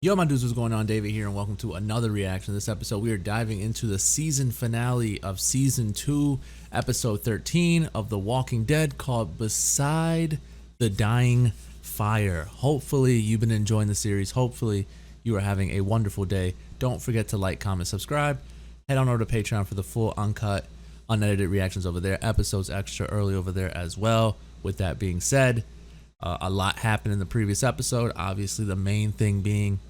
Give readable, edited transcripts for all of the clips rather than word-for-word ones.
Yo, my dudes, what's going on? David here, and welcome to another reaction. This episode, we are diving into the season finale of season 2, episode 13 of The Walking Dead, called Beside the Dying Fire. Hopefully, you've been enjoying the series. Hopefully, you are having a wonderful day. Don't forget to like, comment, subscribe. Head on over to Patreon for the full, uncut, unedited reactions over there. Episodes extra early over there as well. With that being said, a lot happened in the previous episode. Obviously, the main thing being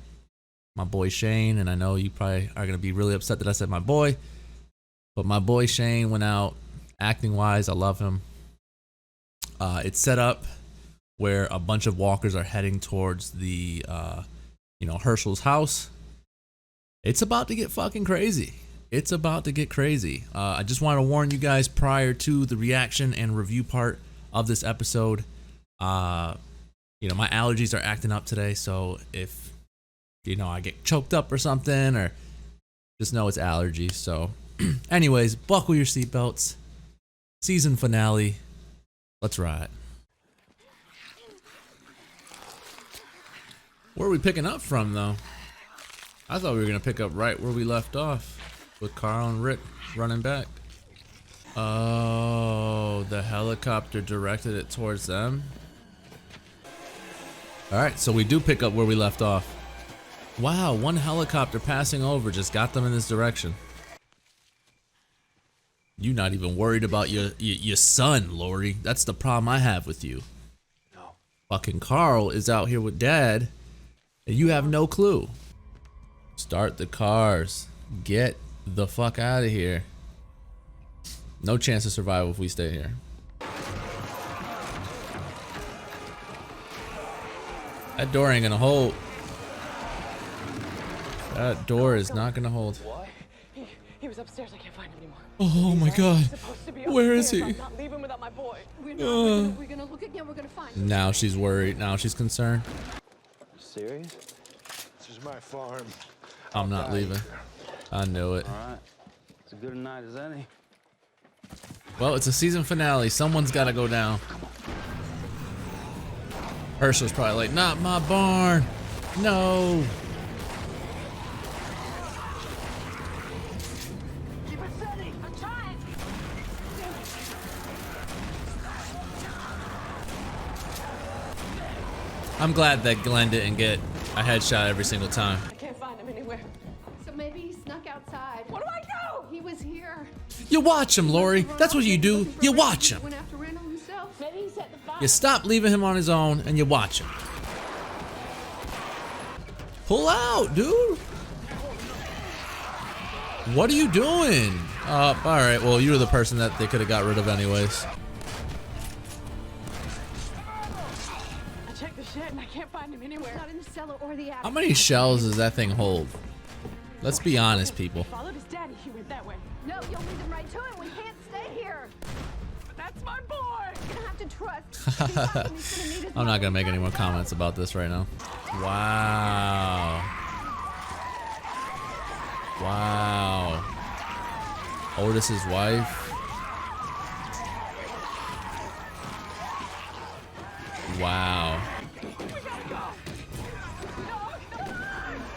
my boy Shane, and I know you probably are going to be really upset that I said my boy, but my boy Shane went out. Acting wise, I love him. It's set up where a bunch of walkers are heading towards the Herschel's house. It's about to get fucking crazy. It's about to get crazy. I just want to warn you guys prior to the reaction and review part of this episode. My allergies are acting up today, so if I get choked up or something, or just know it's allergies. So anyways, buckle your seatbelts. Season finale. Let's ride. Where are we picking up from, though? I thought we were going to pick up right where we left off, with Carl and Rick running back. Oh, the helicopter directed it towards them. Alright, so we do pick up where we left off. Wow, one helicopter passing over just got them in this direction. You not even worried about your son, Lori. That's the problem I have with you. No. Fucking Carl is out here with Dad, and you have no clue. Start the cars. Get the fuck out of here. No chance of survival if we stay here. That door ain't gonna hold. That door is not gonna hold. What? He was upstairs. I can't find him anymore. Oh my god. Where is he? I'm not leaving without my boy. We're gonna look again. We're gonna find him. Now she's worried. Now she's concerned. Serious? This is my farm. I'm not leaving. I knew it. Alright. It's as good a night as any. Well, it's a season finale. Someone's gotta go down. Herschel's probably like, not my barn. No. I'm glad that Glenn didn't get a headshot every single time. I can't find him anywhere. So maybe he snuck outside. What do I do? He was here. You watch him, Lori. That's what you do. You watch him. Went after Randall himself. Maybe he set the fire. You stop leaving him on his own and you watch him. Pull out, dude. What are you doing? Alright, well, you were the person that they could have got rid of anyways. I checked the shed and I can't find him anywhere. Not in the cellar or the attic. How many shells does that thing hold? Let's be honest, people. Followed his daddy. He went that way. No, you'll lead him right to him. We can't stay here. But that's my boy. You're gonna have to trust. He's gonna need his I'm not gonna mother. make any more comments about this right now. Wow. Wow. Otis's wife. Wow.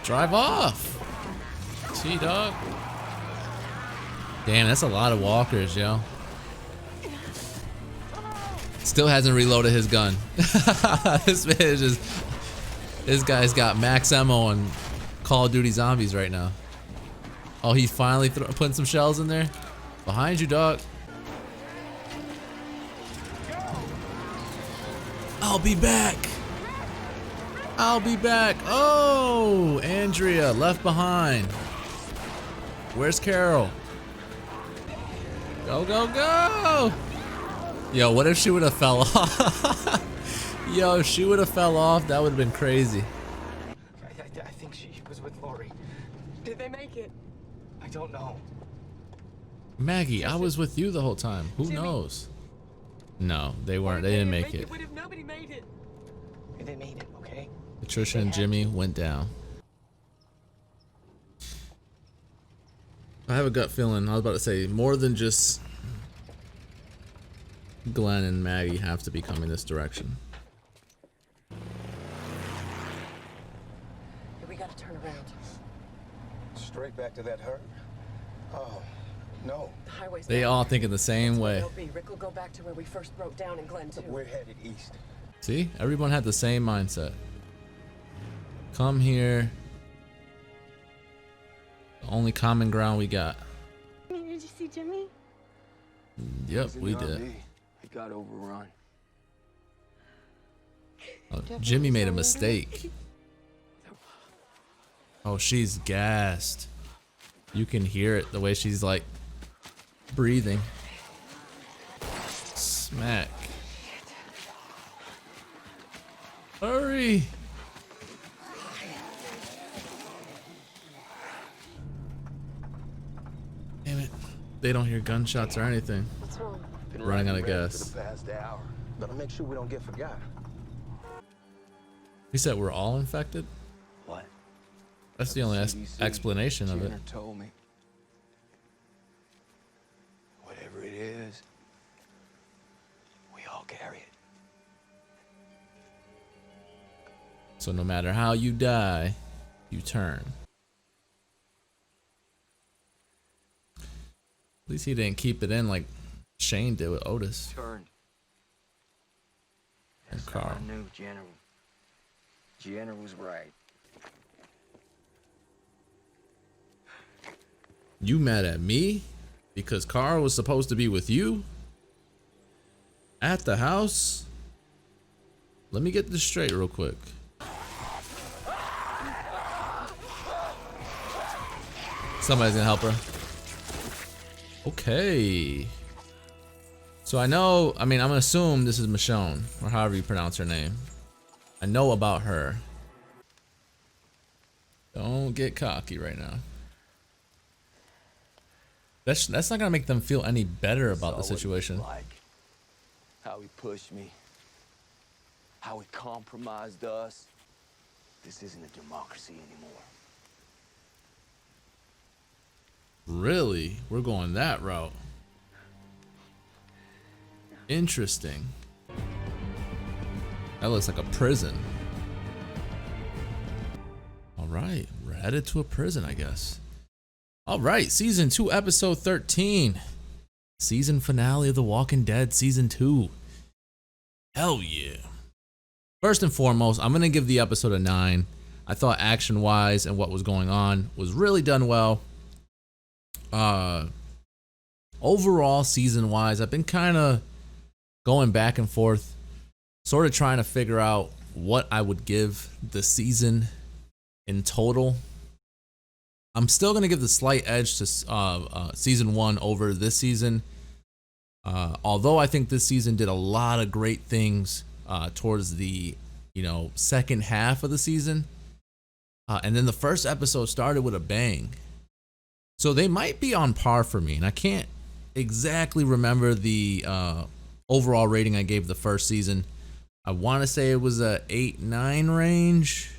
Drive off. T-Dog. Damn, that's a lot of walkers, yo. Still hasn't reloaded his gun. This man is just... This guy's got max ammo on Call of Duty Zombies right now. Oh, he's finally putting some shells in there? Behind you, dog. I'll be back. I'll be back. Oh, Andrea left behind. Where's Carol? Go, go, go. Yo, what if she would have fell off? Yo, if she would have fell off, that would have been crazy. I think she was with Lori. Did they make it? I don't know. Maggie, I was with you the whole time. Who Jimmy? knows? No, they weren't. What if They didn't make it. What if nobody made it? They made it, okay? Patricia and Jimmy went down. I have a gut feeling. I was about to say more than just Glenn and Maggie have to be coming this direction. We gotta Turn around. Straight back to that herd? Oh, no. The highway's They down all there. thinking the same That's where way. they'll be. Rick will go back to where we first broke down in Glen 2. We're headed east. See, everyone had the same mindset. Come here. The only common ground we got. Did you see Jimmy? Yep, we did. He got overrun. Oh, Jimmy made a mistake. Oh, she's gassed. You can hear it the way she's like breathing. Smack. Hurry. Damn it. They don't hear gunshots or anything. What's wrong? Been Running out of riding gas. for the past hour. Better make sure we don't get forgot. He said we're all infected? What? That's the only CDC, explanation of it. Jenner told me. Whatever it is, we all carry it. So no matter how you die, you turn. At least he didn't keep it in like Shane did with Otis Turned. and That's how Carl. I knew Jenner was right. You mad at me? Because Carl was supposed to be with you? At the house? Let me get this straight real quick. Somebody's gonna help her. Okay. So I know, I'm gonna assume this is Michonne, or however you pronounce her name. I know about her. Don't get cocky right now. That's not gonna make them feel any better about the Saw what he was situation. Like how he pushed me, how he compromised us. This isn't a democracy anymore. Really? We're going that route. Interesting. That looks like a prison. Alright, we're headed to a prison, I guess. Alright, season 2, episode 13. Season finale of The Walking Dead, season 2. Hell yeah. First and foremost, I'm gonna give the episode a 9. I thought action-wise and what was going on was really done well. Overall, season-wise, I've been kind of going back and forth, sort of trying to figure out what I would give the season in total. I'm still going to give the slight edge to season 1 over this season. Although I think this season did a lot of great things towards the second half of the season. And then the first episode started with a bang. So they might be on par for me. And I can't exactly remember the overall rating I gave the first season. I want to say it was a 8-9 range.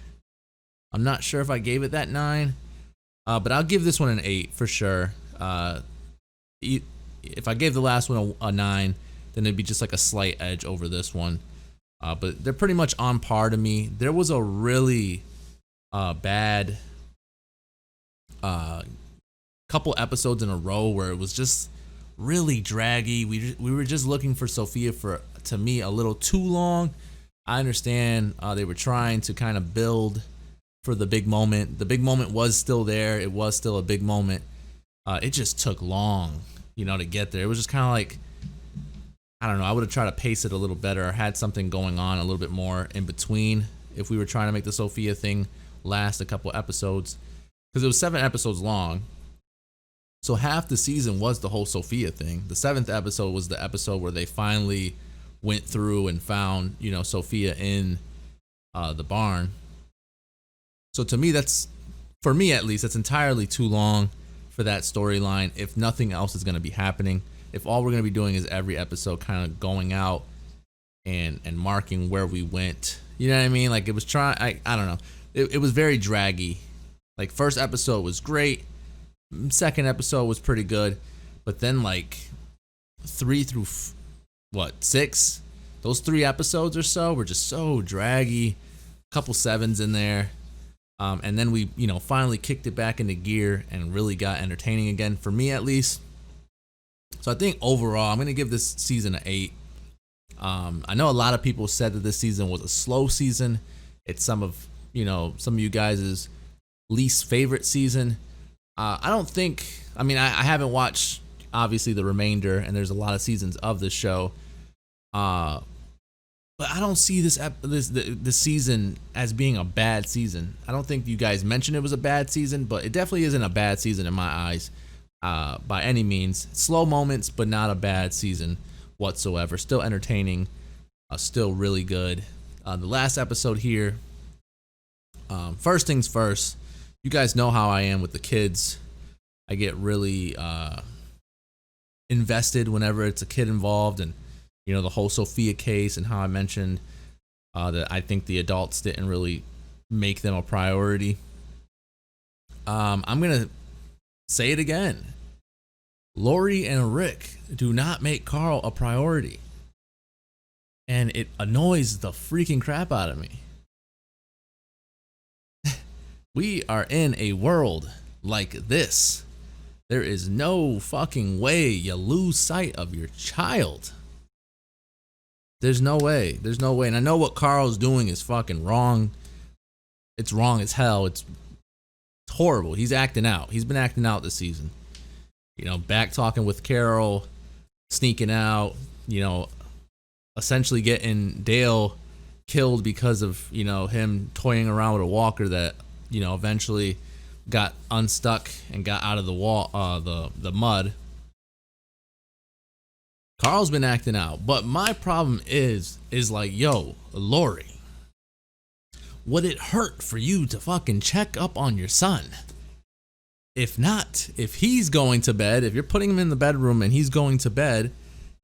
I'm not sure if I gave it that 9. But I'll give this one an 8 for sure. If I gave the last one a 9, then it'd be just like a slight edge over this one. But they're pretty much on par to me. There was a really bad couple episodes in a row where it was just really draggy. We were just looking for Sophia for, to me, a little too long. I understand they were trying to kind of build for the big moment. The big moment was still there. It was still a big moment. It just took long, to get there. It was just kind of like, I don't know. I would have tried to pace it a little better, or had something going on a little bit more in between if we were trying to make the Sophia thing last a couple episodes, because it was 7 episodes long. So half the season was the whole Sophia thing. The 7th episode was the episode where they finally went through and found, Sophia in the barn. So to me, for me at least, that's entirely too long for that storyline if nothing else is going to be happening. If all we're going to be doing is every episode kind of going out and marking where we went. You know what I mean? Like, it was I don't know. It was very draggy. Like, first episode was great. Second episode was pretty good. But then, like, 3 through, 6? Those 3 episodes or so were just so draggy. Couple 7s in there. And then we, finally kicked it back into gear and really got entertaining again, for me at least. So I think overall, I'm going to give this season an 8. I know a lot of people said that this season was a slow season. It's some of you guys' least favorite season. I don't think, I haven't watched, obviously, the remainder, and there's a lot of seasons of this show. But I don't see this season as being a bad season. I don't think you guys mentioned it was a bad season, but it definitely isn't a bad season in my eyes, by any means. Slow moments, but not a bad season whatsoever. Still entertaining, still really good. The last episode here, first things first, you guys know how I am with the kids. I get really invested whenever it's a kid involved, and the whole Sophia case, and how I mentioned that I think the adults didn't really make them a priority. I'm gonna say it again. Lori and Rick do not make Carl a priority, and it annoys the freaking crap out of me. We are in a world like this. There is no fucking way you lose sight of your child. There's no way. There's no way. And I know what Carl's doing is fucking wrong. It's wrong as hell. It's horrible. He's acting out. He's been acting out this season. Back talking with Carol, sneaking out, essentially getting Dale killed because of, him toying around with a walker that, eventually got unstuck and got out of the mud. Carl's been acting out, but my problem is like, yo, Lori, would it hurt for you to fucking check up on your son? If not, if he's going to bed, if you're putting him in the bedroom and he's going to bed,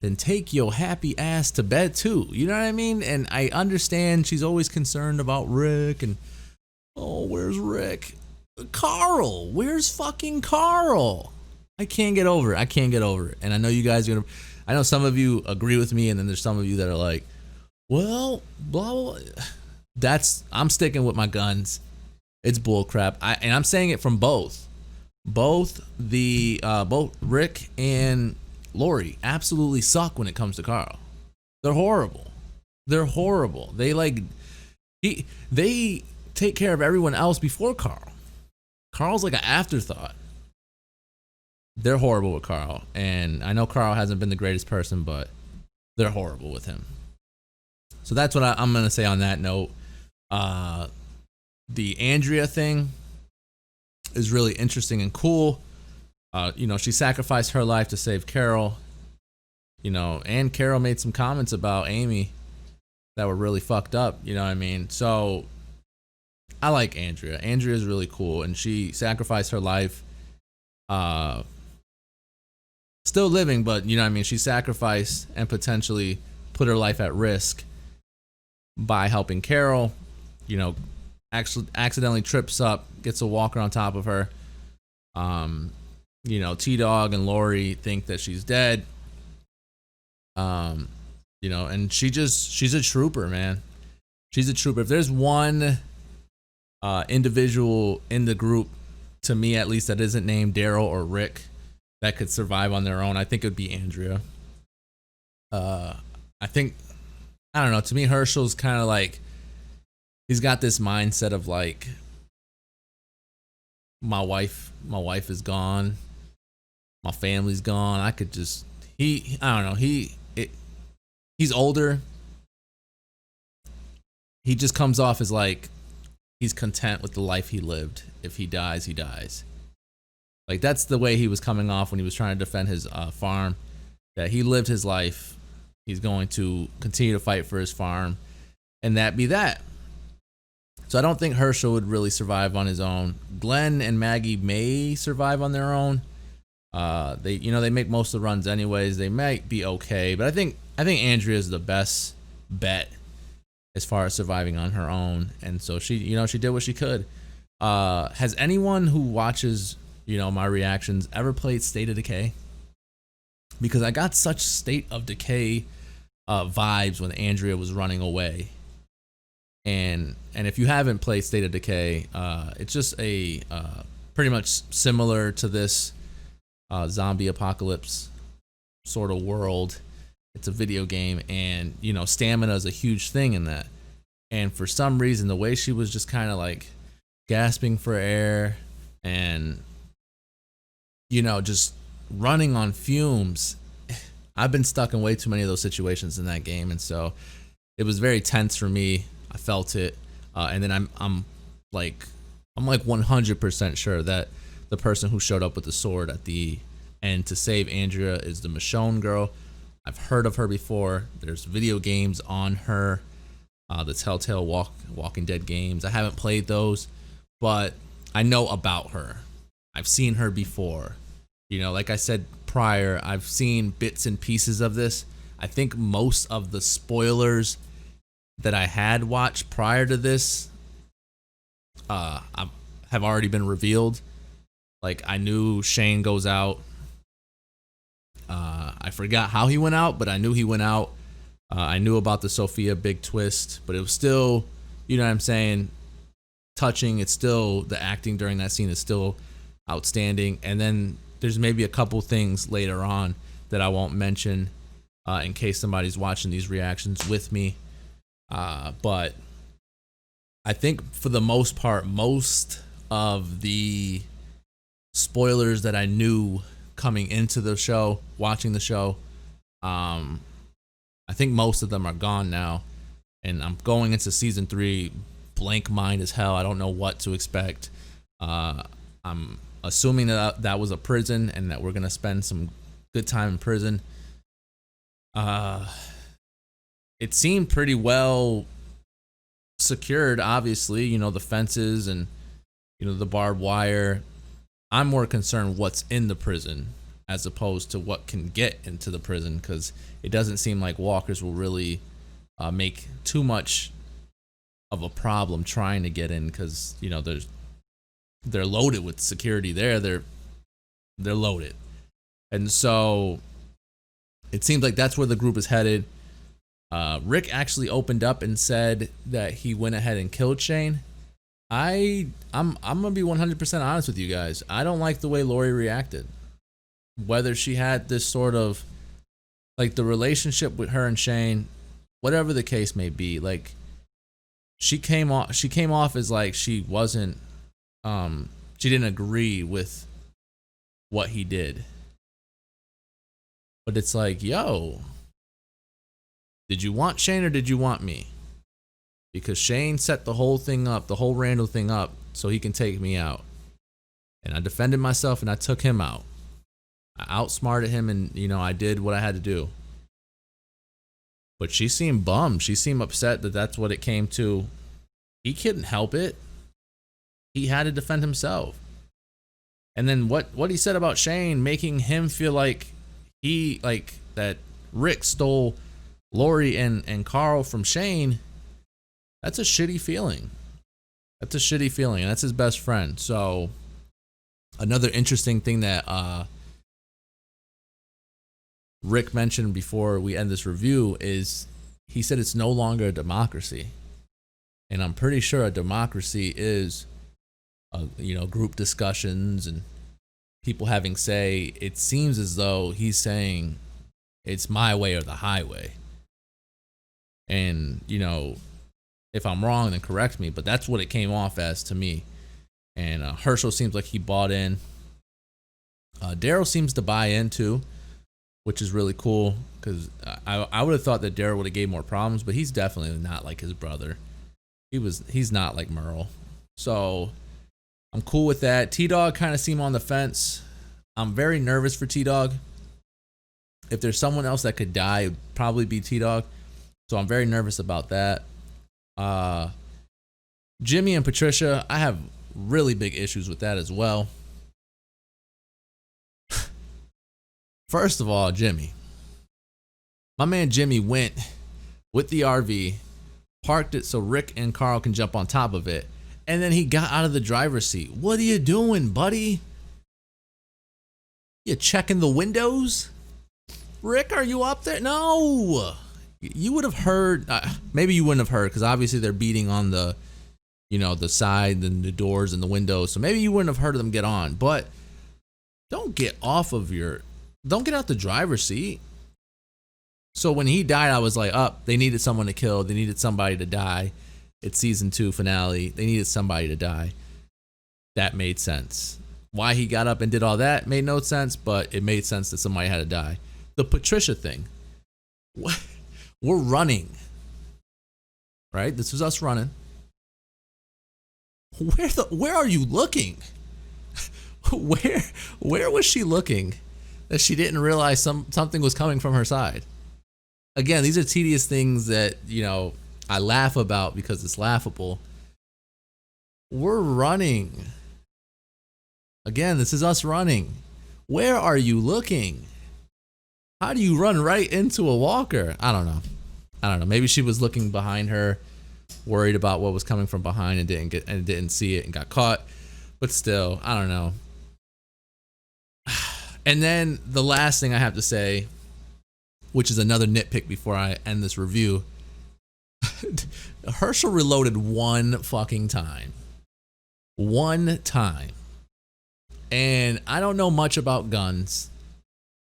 then take your happy ass to bed too. You know what I mean? And I understand she's always concerned about Rick and, oh, where's Rick? Carl, where's fucking Carl? I can't get over it. And I know you guys are gonna, I know some of you agree with me, and then there's some of you that are like, well, blah, blah, blah. I'm sticking with my guns. It's bullcrap. And I'm saying it from both Rick and Lori absolutely suck when it comes to Carl. They're horrible. They take care of everyone else before Carl. Carl's like an afterthought. They're horrible with Carl, and I know Carl hasn't been the greatest person, but they're horrible with him. So that's what I'm going to say on that note. The Andrea thing is really interesting and cool. She sacrificed her life to save Carol. And Carol made some comments about Amy that were really fucked up. You know what I mean? So I like Andrea. Andrea is really cool, and she sacrificed her life. Still living, but she sacrificed and potentially put her life at risk by helping Carol. Actually accidentally trips up, gets a walker on top of her. T-Dog and Lori think that she's dead. And she's a trooper, man. She's a trooper. If there's one individual in the group, to me at least, that isn't named Daryl or Rick, that could survive on their own, I think it would be Andrea. I don't know, to me Herschel's kind of like, he's got this mindset of like, my wife is gone, my family's gone, I could just, I don't know, he's older, he just comes off as like, he's content with the life he lived. If he dies, he dies. Like, that's the way he was coming off when he was trying to defend his farm, that he lived his life. He's going to continue to fight for his farm, and that be that. So I don't think Herschel would really survive on his own. Glenn and Maggie may survive on their own. They make most of the runs anyways. They might be okay, but I think Andrea is the best bet as far as surviving on her own. And so she did what she could. Has anyone who watches, my reactions ever played State of Decay? Because I got such State of Decay vibes when Andrea was running away. And if you haven't played State of Decay, it's just a pretty much similar to this zombie apocalypse sort of world. It's a video game, and you know, stamina is a huge thing in that. And for some reason, the way she was just kind of like gasping for air and, you know, just running on fumes. I've been stuck in way too many of those situations in that game, and so it was very tense for me. I felt it, and then I'm like 100% sure that the person who showed up with the sword at the end to save Andrea is the Michonne girl. I've heard of her before. There's video games on her, the Telltale Walking Dead games. I haven't played those, but I know about her. I've seen her before. You know, like I said prior, I've seen bits and pieces of this. I think most of the spoilers that I had watched prior to this have already been revealed. Like, I knew Shane goes out. I forgot how he went out, but I knew he went out. I knew about the Sophia big twist, but it was still, you know what I'm saying, touching. It's still, the acting during that scene is still outstanding. And then there's maybe a couple things later on that I won't mention in case somebody's watching these reactions with me. But I think for the most part, most of the spoilers that I knew coming into the show, watching the show, I think most of them are gone now. And I'm going into season 3 blank mind as hell. I don't know what to expect. I'm assuming that was a prison and that we're going to spend some good time in prison. It seemed pretty well secured, obviously, you know, the fences and, you know, the barbed wire. I'm more concerned what's in the prison as opposed to what can get into the prison, because it doesn't seem like walkers will really make too much of a problem trying to get in, because, you know, they're loaded with security there. They're loaded. And so it seems like that's where the group is headed. Rick actually opened up and said that he went ahead and killed Shane. I'm gonna be 100% honest with you guys. I don't like the way Lori reacted. Whether she had this sort of, like, the relationship with her and Shane, whatever the case may be, like, she came off as like she wasn't, she didn't agree with what he did. But it's like, yo, did you want Shane or did you want me? Because Shane set the whole thing up, the whole Randall thing up, so he can take me out. And I defended myself and I took him out. I outsmarted him, and, you know, I did what I had to do. But she seemed bummed. She seemed upset that that's what it came to. He couldn't help it. He had to defend himself. And then what he said about Shane, making him feel like that Rick stole Lori and Carl from Shane, that's a shitty feeling. That's a shitty feeling, and that's his best friend. So another interesting thing that Rick mentioned before we end this review is he said it's no longer a democracy. And I'm pretty sure a democracy is, you know, group discussions and people having say. It seems as though he's saying it's my way or the highway. And, you know, if I'm wrong, then correct me, but that's what it came off as to me. And Herschel seems like he bought in. Daryl seems to buy in too, which is really cool, because I would have thought that Daryl would have gave more problems, but he's definitely not like his brother. He's not like Merle. So I'm cool with that. T-Dog kind of seemed on the fence. I'm very nervous for T-Dog. If there's someone else that could die, it would probably be T-Dog. So I'm very nervous about that. Jimmy and Patricia, I have really big issues with that as well. First of all, Jimmy. My man Jimmy went with the RV, parked it so Rick and Carl can jump on top of it, and then he got out of the driver's seat. What are you doing, buddy? You checking the windows? Rick, are you up there? No. You would have heard, maybe you wouldn't have heard, because obviously they're beating on the, the side and the doors and the windows. So maybe you wouldn't have heard them get on, but don't get out the driver's seat. So when he died, I was like, they needed someone to kill. They needed somebody to die. It's season 2 finale. They needed somebody to die. That made sense. Why he got up and did all that made no sense, but it made sense that somebody had to die. The Patricia thing. We're running. Right? This was us running. Where are you looking? Where was she looking that she didn't realize something was coming from her side? Again, these are tedious things that, I laugh about because it's laughable. We're running. Again, this is us running. Where are you looking? How do you run right into a walker? I don't know. Maybe she was looking behind her, worried about what was coming from behind and didn't see it and got caught. But still, I don't know. And then the last thing I have to say, which is another nitpick before I end this review. Herschel reloaded one fucking time. One time. And I don't know much about guns.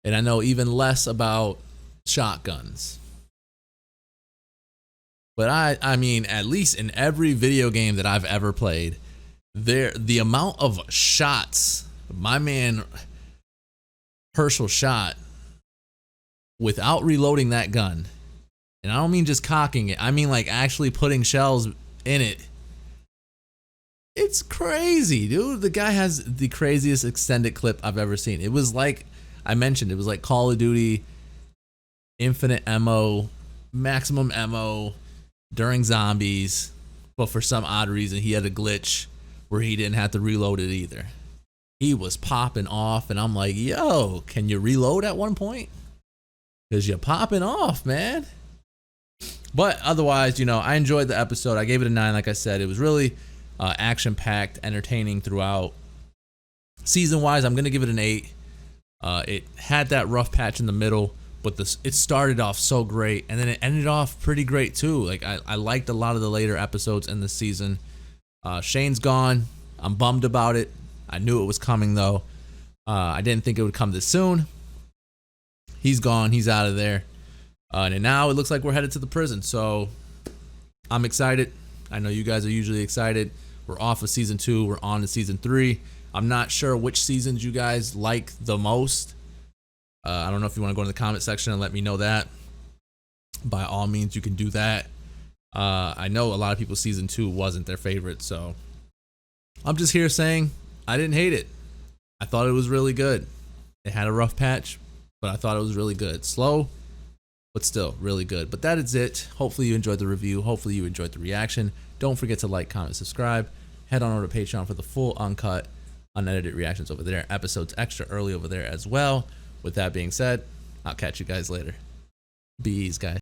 And I know even less about shotguns. But I mean, at least in every video game that I've ever played, the amount of shots my man Herschel shot without reloading that gun, and I don't mean just cocking it, I mean like actually putting shells in it. It's crazy, dude. The guy has the craziest extended clip I've ever seen. It was like I mentioned, it was like Call of Duty, infinite ammo, maximum ammo during zombies, but for some odd reason he had a glitch where he didn't have to reload it either. He was popping off, and I'm like, yo, can you reload at one point? Because you're popping off, man. But otherwise, I enjoyed the episode. I gave it a 9, like I said. It was really action-packed, entertaining throughout. Season-wise, I'm going to give it an 8. It had that rough patch in the middle, but it started off so great, and then it ended off pretty great too. Like I liked a lot of the later episodes in the season. Shane's gone. I'm bummed about it. I knew it was coming though. I didn't think it would come this soon. He's gone. He's out of there. And now it looks like we're headed to the prison. So I'm excited. I know you guys are usually excited. We're off of season 2. We're on to season 3. I'm not sure which seasons you guys like the most. I don't know if you want to go in the comment section and let me know that. By all means, you can do that. I know a lot of people season 2 wasn't their favorite, so I'm just here saying I didn't hate it. I thought it was really good. It had a rough patch, but I thought it was really good. Slow, but still really good. But that is it. Hopefully you enjoyed the review. Hopefully you enjoyed the reaction. Don't forget to like, comment, subscribe. Head on over to Patreon for the full uncut, unedited reactions over there. Episodes extra early over there as well. With that being said, I'll catch you guys later. Be easy, guys.